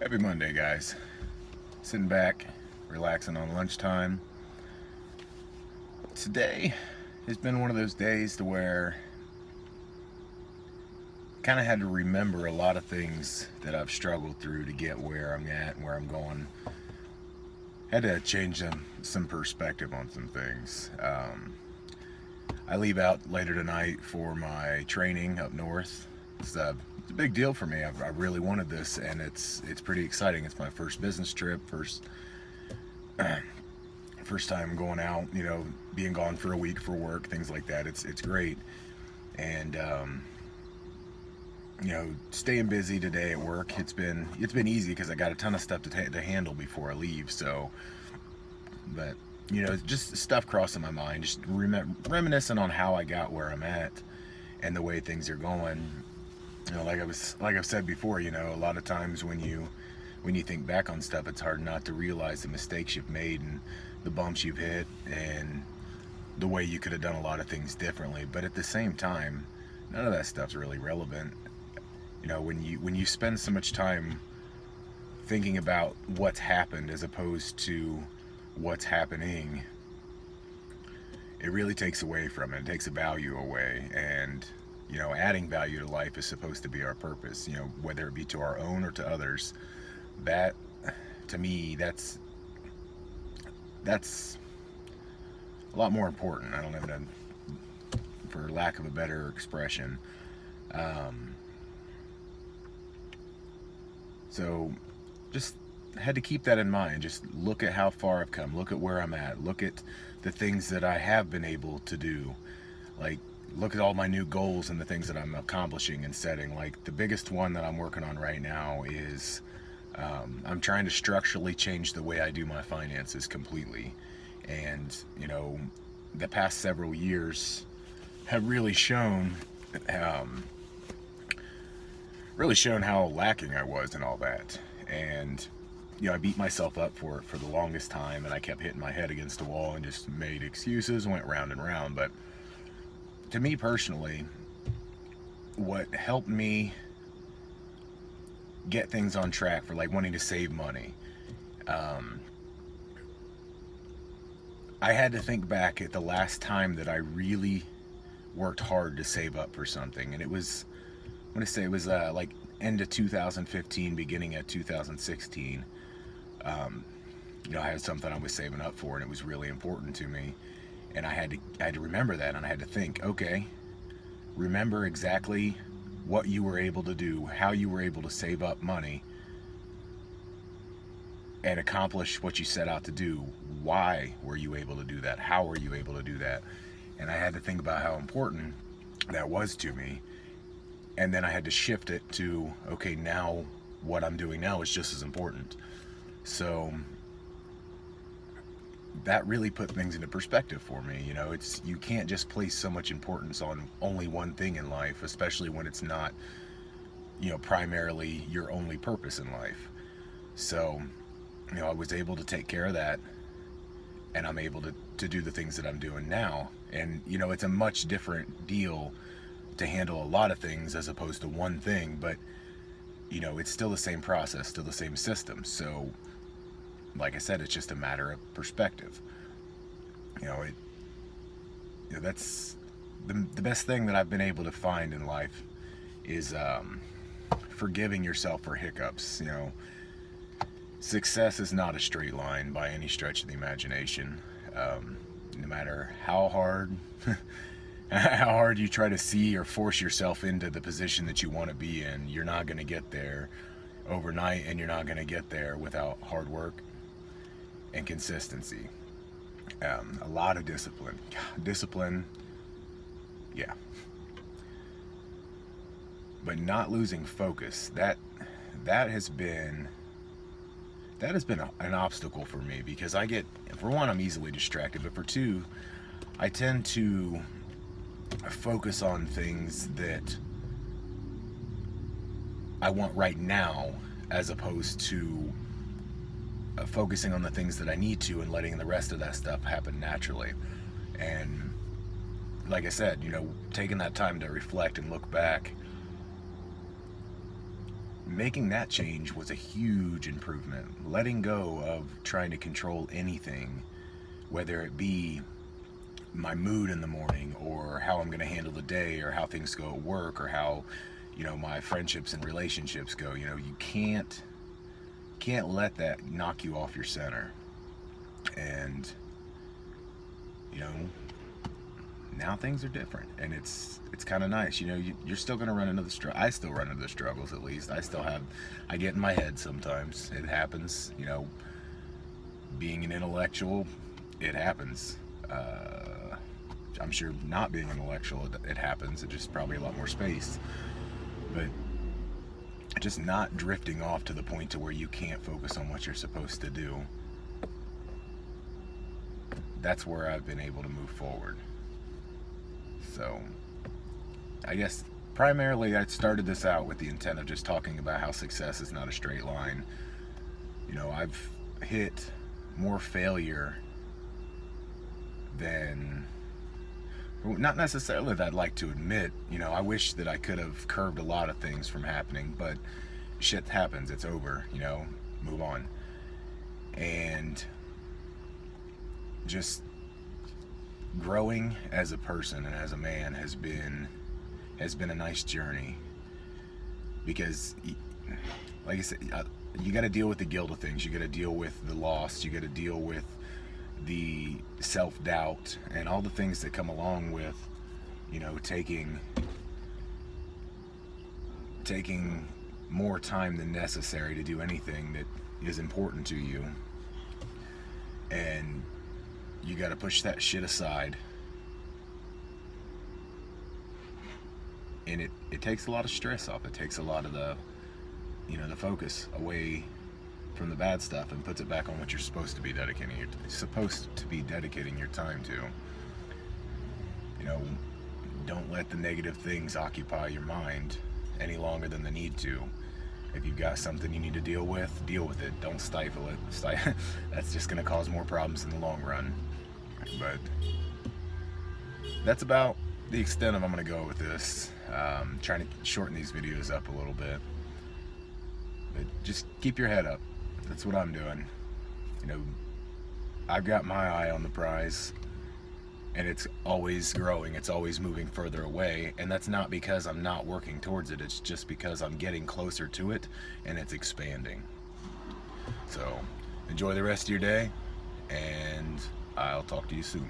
Happy Monday, guys. Sitting back, relaxing on lunchtime. Today has been one of those days to where kind of had to remember a lot of things that I've struggled through to get where I'm at and where I'm going. Had to change some perspective on some things. I leave out later tonight for my training up north. It's a big deal for me. I really wanted this, and it's pretty exciting. It's my first business trip, first time going out. Being gone for a week for work, things like that. It's great, and staying busy today at work. It's been easy because I got a ton of stuff to handle before I leave. So, but just stuff crossing my mind, just reminiscing on how I got where I'm at and the way things are going. Like I've said before, a lot of times when you think back on stuff, it's hard not to realize the mistakes you've made and the bumps you've hit and the way you could have done a lot of things differently. But at the same time, none of that stuff's really relevant. When you spend so much time thinking about what's happened as opposed to what's happening, it really takes away from it. It takes a value away, and adding value to life is supposed to be our purpose. Whether it be to our own or to others. That, to me, that's a lot more important. I don't know, for lack of a better expression. Um, so, just had to keep that in mind. Just look at how far I've come. Look at where I'm at. Look at the things that I have been able to do. Like, look at all my new goals and the things that I'm accomplishing and setting. Like, the biggest one that I'm working on right now is I'm trying to structurally change the way I do my finances completely. And, the past several years have um, really shown how lacking I was in all that. And, I beat myself up for it for the longest time, and I kept hitting my head against the wall and just made excuses, went round and round. But to me personally, what helped me get things on track for like wanting to save money, um, I had to think back at the last time that I really worked hard to save up for something, and I want to say it was like end of 2015, beginning of 2016. Um, I had something I was saving up for, and it was really important to me, and I had to remember that, and I had to think, okay, remember exactly what you were able to do, how you were able to save up money and accomplish what you set out to do. Why were you able to do that? How were you able to do that? And I had to think about how important that was to me. And then I had to shift it to, okay, now what I'm doing now is just as important. So that really put things into perspective for me. You can't just place so much importance on only one thing in life, especially when it's not, primarily your only purpose in life. So, I was able to take care of that, and I'm able to do the things that I'm doing now. And, it's a much different deal to handle a lot of things as opposed to one thing, but, it's still the same process, still the same system. So, like I said, it's just a matter of perspective. You know, it, that's the best thing that I've been able to find in life is forgiving yourself for hiccups. Success is not a straight line by any stretch of the imagination. No matter how hard how hard you try to see or force yourself into the position that you want to be in, you're not going to get there overnight, and you're not going to get there without hard work and consistency. A lot of discipline, yeah, but not losing focus. That has been an obstacle for me, because for one, I'm easily distracted, but for two, I tend to focus on things that I want right now, as opposed to focusing on the things that I need to and letting the rest of that stuff happen naturally. And like I said, taking that time to reflect and look back making that change was a huge improvement. Letting go of trying to control anything, whether it be my mood in the morning, or how I'm going to handle the day, or how things go at work, or how, my friendships and relationships go. You can't let that knock you off your center. And now things are different, and it's kind of nice. You're still going to run into I still run into the struggles. At least I get in my head sometimes. It happens. Being an intellectual, it happens. I'm sure not being an intellectual, it happens. It's just probably a lot more space. But just not drifting off to the point to where you can't focus on what you're supposed to do. That's where I've been able to move forward. So, I guess primarily I started this out with the intent of just talking about how success is not a straight line. I've hit more failure than, not necessarily that I'd like to admit. I wish that I could have curbed a lot of things from happening, but shit happens. It's over, move on. And just growing as a person and as a man has been a nice journey, because, like I said, you got to deal with the guilt of things. You got to deal with the loss. You got to deal with the self-doubt and all the things that come along with, taking more time than necessary to do anything that is important to you. And you got to push that shit aside. And it takes a lot of stress off. It takes a lot of the focus away from the bad stuff and puts it back on what you're supposed to be dedicating your time to. Don't let the negative things occupy your mind any longer than they need to. If you've got something you need to deal with it. Don't stifle it. That's just going to cause more problems in the long run. But that's about the extent of I'm going to go with this. Trying to shorten these videos up a little bit. But just keep your head up. That's what I'm doing. I've got my eye on the prize, and it's always growing. It's always moving further away, and that's not because I'm not working towards it. It's just because I'm getting closer to it, and it's expanding. So enjoy the rest of your day, and I'll talk to you soon.